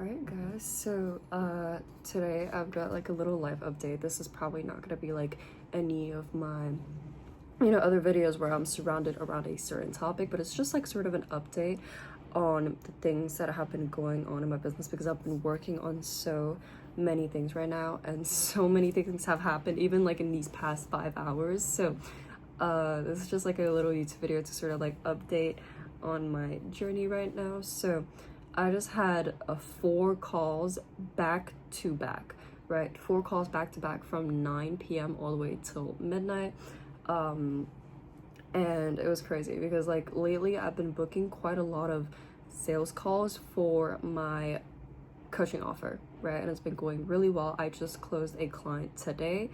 Alright guys, so today I've got like a little life update. This is probably not gonna be like any of my other videos where I'm surrounded around a certain topic, but it's just like sort of an update on the things that have been going on in my business because I've been working on so many things right now and so many things have happened even like in these past 5 hours. So this is just like a little YouTube video to sort of like update on my journey right now. So I just had 4 calls back to back, right? 4 calls back to back from 9 p.m. all the way till midnight. And it was crazy because like lately I've been booking quite a lot of sales calls for my coaching offer, right? And it's been going really well. I just closed a client today,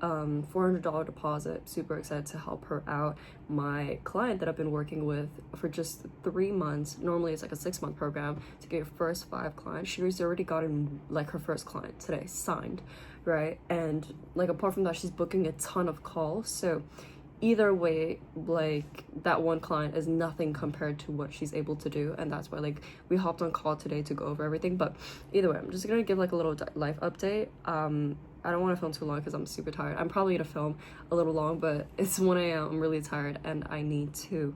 $400 deposit. Super excited to help her out. My client that I've been working with for just 3 months, normally it's like a 6-month program to get your first 5 clients. She's already gotten like her first client today signed, right? And like apart from that, she's booking a ton of calls. So either way, like that one client is nothing compared to what she's able to do, and that's why like we hopped on call today to go over everything. But either way, I'm just gonna give like a little life update. I don't want to film too long because I'm super tired. I'm probably gonna film a little long, but it's 1 a.m. I'm really tired and I need to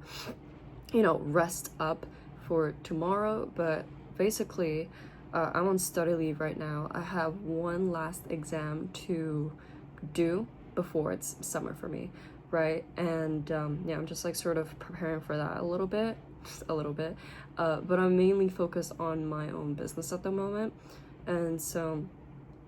rest up for tomorrow. But basically I'm on study leave right now. I have one last exam to do before it's summer for me, right? And yeah, I'm just like sort of preparing for that a little bit, just a little bit, but I'm mainly focused on my own business at the moment. And so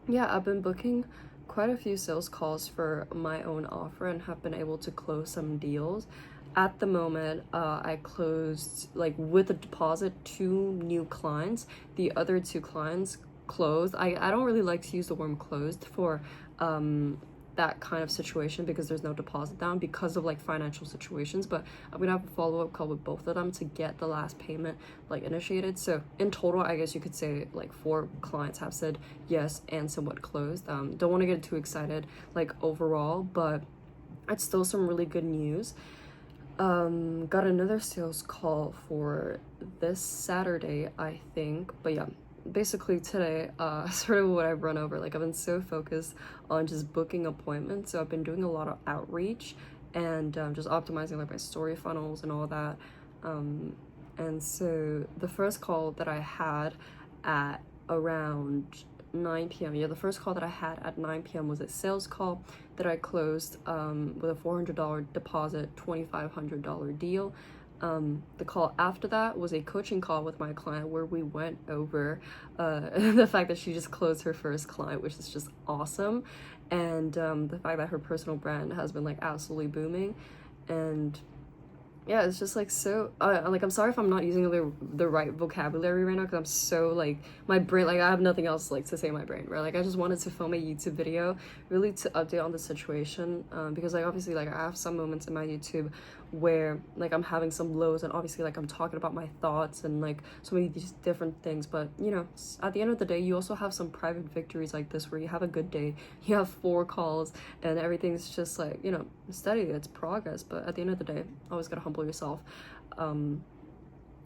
yeah, I've been booking quite a few sales calls for my own offer and have been able to close some deals. At the moment, I closed like with a deposit 2 new clients. The other 2 clients closed. I don't really like to use the word closed for that kind of situation because there's no deposit down because of like financial situations, but I'm gonna have a follow-up call with both of them to get the last payment like initiated. So in total, I guess you could say like 4 clients have said yes and somewhat closed. Don't want to get too excited like overall, but it's still some really good news. Got another sales call for this Saturday, I think, but yeah, basically today sort of what I've run over, like I've been so focused on just booking appointments, so I've been doing a lot of outreach and just optimizing like my story funnels and all that. And so the first call that I had at around 9 p.m. Yeah, the first call that I had at 9 p.m. was a sales call that I closed with a $400 deposit, $2,500 deal. The call after that was a coaching call with my client where we went over the fact that she just closed her first client, which is just awesome, and the fact that her personal brand has been like absolutely booming. And yeah, it's just like so like I'm sorry if I'm not using the right vocabulary right now because I'm so like my brain, like I have nothing else like to say in my brain, right? Like I just wanted to film a YouTube video really to update on the situation, because like obviously like I have some moments in my YouTube where like I'm having some lows and obviously like I'm talking about my thoughts and like so many these different things, but at the end of the day you also have some private victories like this where you have a good day, you have 4 calls and everything's just like steady, it's progress. But at the end of the day, always gotta humble yourself.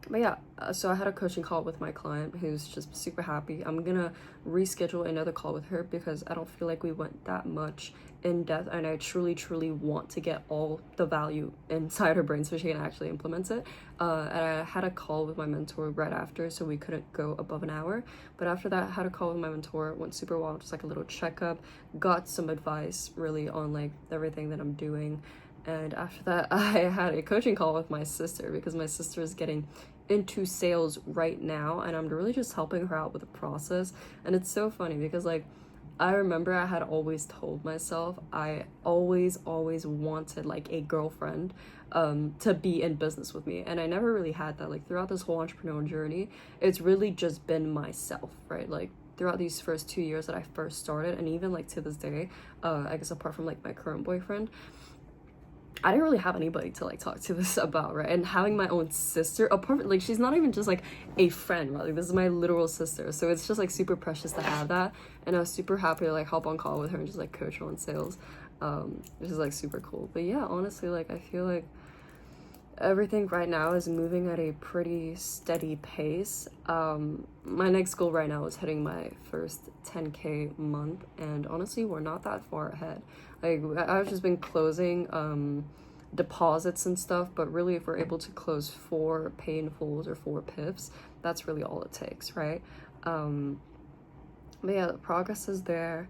But yeah, so I had a coaching call with my client who's just super happy. I'm gonna reschedule another call with her because I don't feel like we went that much in depth, and I truly want to get all the value inside her brain so she can actually implement it. And I had a call with my mentor right after, so we couldn't go above an hour. But after that, I had a call with my mentor, went super well, just like a little checkup, got some advice really on like everything that I'm doing. And after that, I had a coaching call with my sister because my sister is getting into sales right now and I'm really just helping her out with the process. And it's so funny because like I remember I had always told myself I always wanted like a girlfriend to be in business with me, and I never really had that. Like throughout this whole entrepreneurial journey, it's really just been myself, right? Like throughout these first 2 years that I first started, and even like to this day, I guess apart from like my current boyfriend, I didn't really have anybody to like talk to this about, right? And having my own sister, apart, like she's not even just like a friend, right? Like this is my literal sister, so it's just like super precious to have that. And I was super happy to like hop on call with her and just like coach her on sales, which is like super cool. But yeah, honestly, like I feel like everything right now is moving at a pretty steady pace. My next goal right now is hitting my first 10K month, and honestly, we're not that far ahead. Like, I've just been closing deposits and stuff, but really, if we're able to close 4 pay in fulls or 4 PIFs, that's really all it takes, right? But yeah, the progress is there.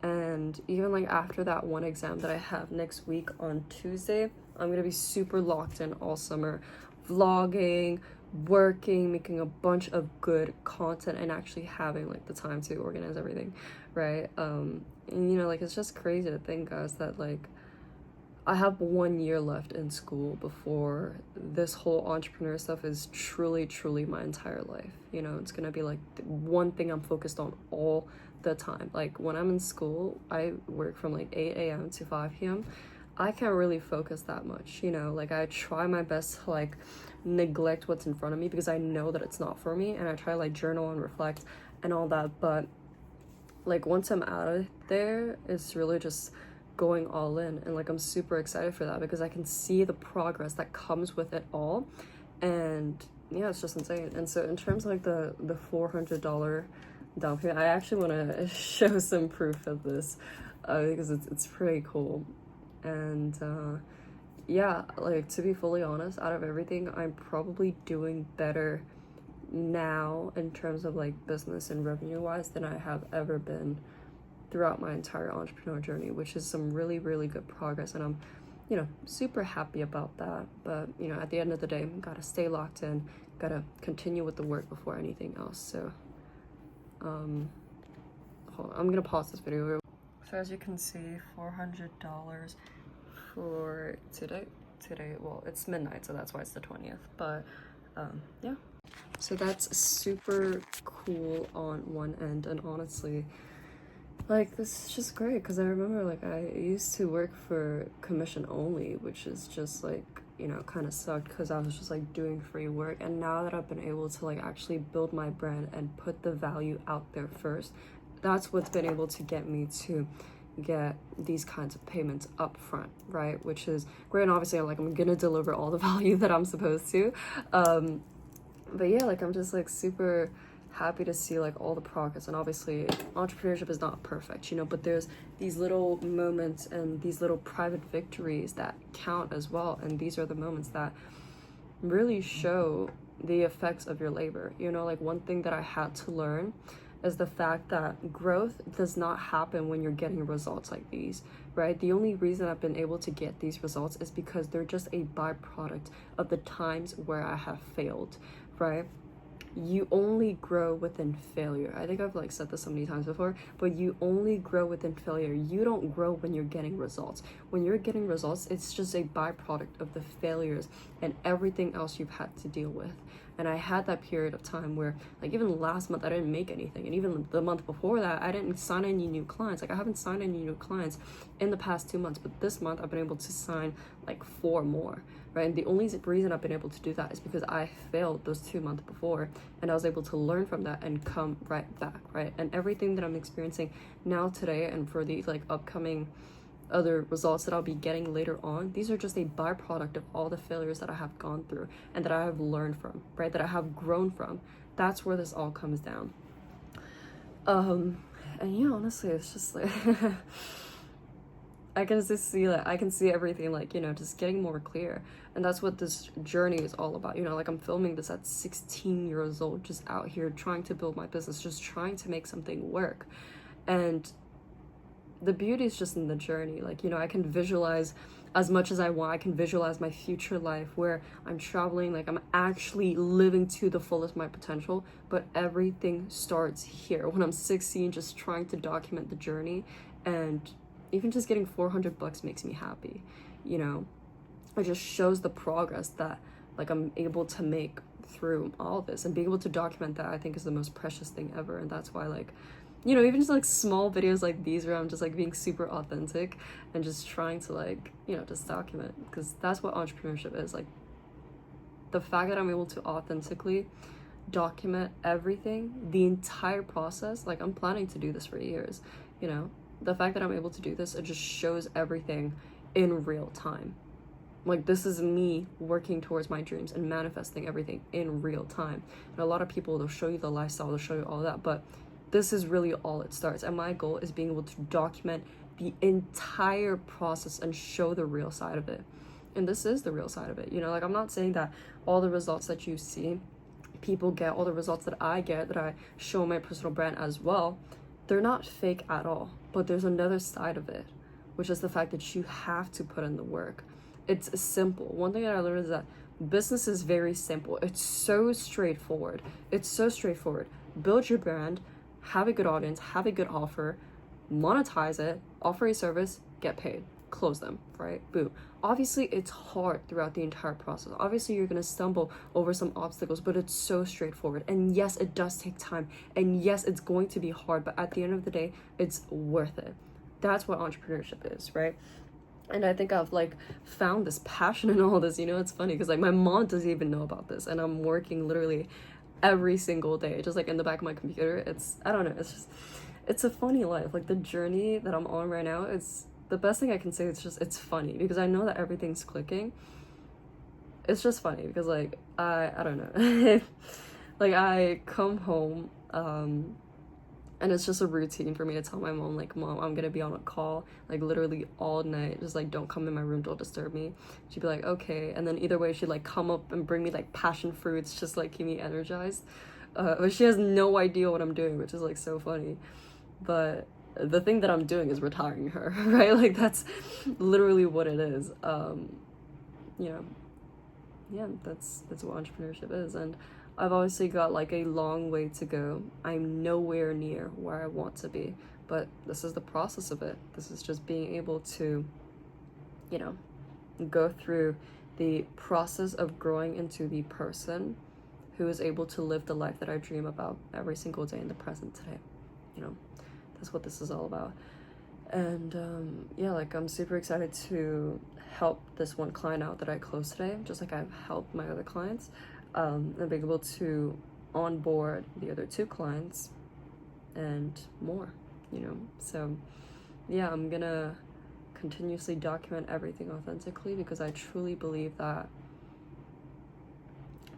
And even like after that one exam that I have next week on Tuesday, I'm gonna be super locked in all summer, vlogging, working, making a bunch of good content, and actually having like the time to organize everything, right? And you know, like, it's just crazy to think, guys, that like I have 1 year left in school before this whole entrepreneur stuff is truly my entire life. You know, it's gonna be like the one thing I'm focused on all the time. Like, when I'm in school, I work from like 8 a.m. to 5 p.m. I can't really focus that much, you know, like I try my best to like neglect what's in front of me because I know that it's not for me, and I try to like journal and reflect and all that. But like once I'm out of there, it's really just going all in, and like I'm super excited for that because I can see the progress that comes with it all. And yeah, it's just insane. And so in terms of like the $400 down payment, I actually want to show some proof of this because it's pretty cool. And yeah, like, to be fully honest, out of everything, I'm probably doing better now in terms of like business and revenue wise than I have ever been throughout my entire entrepreneur journey, which is some really good progress, and I'm, you know, super happy about that. But you know, at the end of the day, gotta stay locked in, gotta continue with the work before anything else. So hold on, I'm gonna pause this video. So as you can see, $400 for today, well, it's midnight, so that's why it's the 20th. But yeah, so that's super cool on one end, and honestly, like, this is just great because I remember like I used to work for commission only, which is just like, you know, kind of sucked because I was just like doing free work. And now that I've been able to like actually build my brand and put the value out there first, that's what's been able to get me to get these kinds of payments up front, right? Which is great. And obviously like I'm gonna deliver all the value that I'm supposed to. But yeah, like I'm just like super happy to see like all the progress. And obviously entrepreneurship is not perfect, you know, but there's these little moments and these little private victories that count as well. And these are the moments that really show the effects of your labor. You know, like, one thing that I had to learn is the fact that growth does not happen when you're getting results like these, right? The only reason I've been able to get these results is because they're just a byproduct of the times where I have failed, right? You only grow within failure. I think I've like said this so many times before, but you only grow within failure. You don't grow when you're getting results. When you're getting results, it's just a byproduct of the failures and everything else you've had to deal with. And I had that period of time where, like, even last month I didn't make anything, and even the month before that I didn't sign any new clients. Like, I haven't signed any new clients in the past 2 months, but this month I've been able to sign like 4 more, right? And the only reason I've been able to do that is because I failed those 2 months before, and I was able to learn from that and come right back, right? And everything that I'm experiencing now today and for the like upcoming other results that I'll be getting later on, these are just a byproduct of all the failures that I have gone through and that I have learned from, right? That I have grown from. That's where this all comes down. And yeah, honestly, it's just like I can just see, like, I can see everything, like, you know, just getting more clear. And that's what this journey is all about. You know, like, I'm filming this at 16 years old, just out here trying to build my business, just trying to make something work. And the beauty is just in the journey. Like, you know, I can visualize as much as I want. I can visualize my future life where I'm traveling, like, I'm actually living to the fullest my potential. But everything starts here when I'm 16, just trying to document the journey. And even just getting $400 makes me happy, you know. It just shows the progress that, like, I'm able to make through all this, and being able to document that, I think, is the most precious thing ever. And that's why, like, you know, even just like small videos like these where I'm just like being super authentic and just trying to, like, you know, just document, because that's what entrepreneurship is. Like, the fact that I'm able to authentically document everything, the entire process, like, I'm planning to do this for years, you know. The fact that I'm able to do this, it just shows everything in real time, Like, this is me working towards my dreams and manifesting everything in real time. And a lot of people, they'll show you the lifestyle, they'll show you all that, but this is really all it starts. And my goal is being able to document the entire process and show the real side of it. And this is the real side of it. You know, like, I'm not saying that all the results that you see people get, all the results that I get, that I show my personal brand as well, they're not fake at all. But there's another side of it, which is the fact that you have to put in the work. It's simple. One thing that I learned is that business is very simple. It's so straightforward. It's so straightforward. Build your brand, have a good audience, have a good offer, monetize it, offer a service, get paid, close them, right? Boom. Obviously, it's hard throughout the entire process. Obviously, you're going to stumble over some obstacles, but it's so straightforward. And yes, it does take time. And yes, it's going to be hard, but at the end of the day, it's worth it. That's what entrepreneurship is, right? And I think I've like found this passion in all this. You know, it's funny because like my mom doesn't even know about this, and I'm working literally every single day, just like in the back of my computer. I don't know, it's a funny life. Like, the journey that I'm on right now, it's the best thing I can say. It's funny because I know that everything's clicking. It's just funny because like I don't know. Like, I come home, and it's just a routine for me to tell my mom, like, Mom, I'm gonna be on a call, like, literally all night. Just, like, don't come in my room, don't disturb me. She'd be like, okay. And then either way, she'd, like, come up and bring me, like, passion fruits, just, like, keep me energized. But she has no idea what I'm doing, which is, like, so funny. But the thing that I'm doing is retiring her, right? Like, that's literally what it is. You know, yeah, that's what entrepreneurship is. And I've obviously got like a long way to go. I'm nowhere near where I want to be, but this is the process of it. This is just being able to, you know, go through the process of growing into the person who is able to live the life that I dream about every single day in the present today. You know, that's what this is all about. And yeah, like, I'm super excited to help this one client out that I closed today, just like I've helped my other clients. And being able to onboard the other 2 clients and more, you know. So yeah, I'm gonna continuously document everything authentically because I truly believe that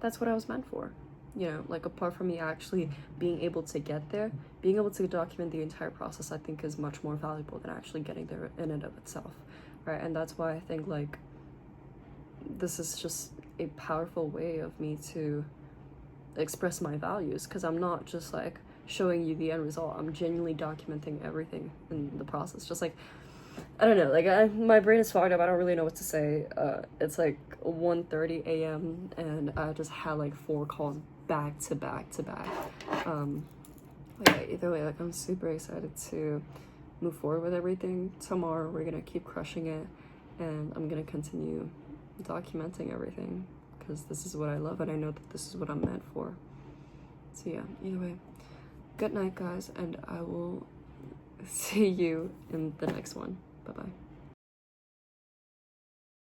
that's what I was meant for. You know, like, apart from me actually being able to get there, being able to document the entire process, I think, is much more valuable than actually getting there in and of itself, right? And that's why I think, like, this is just a powerful way of me to express my values, because I'm not just like showing you the end result. I'm genuinely documenting everything in the process. Just like, I don't know, like, my brain is fogged up. I don't really know what to say. It's like 1:30 a.m. and I just had like 4 calls back to back to back. Yeah, either way, like, I'm super excited to move forward with everything. Tomorrow we're gonna keep crushing it, and I'm gonna continue documenting everything because this is what I love, and I know that this is what I'm meant for. So yeah, either way, good night, guys, and I will see you in the next one. Bye bye.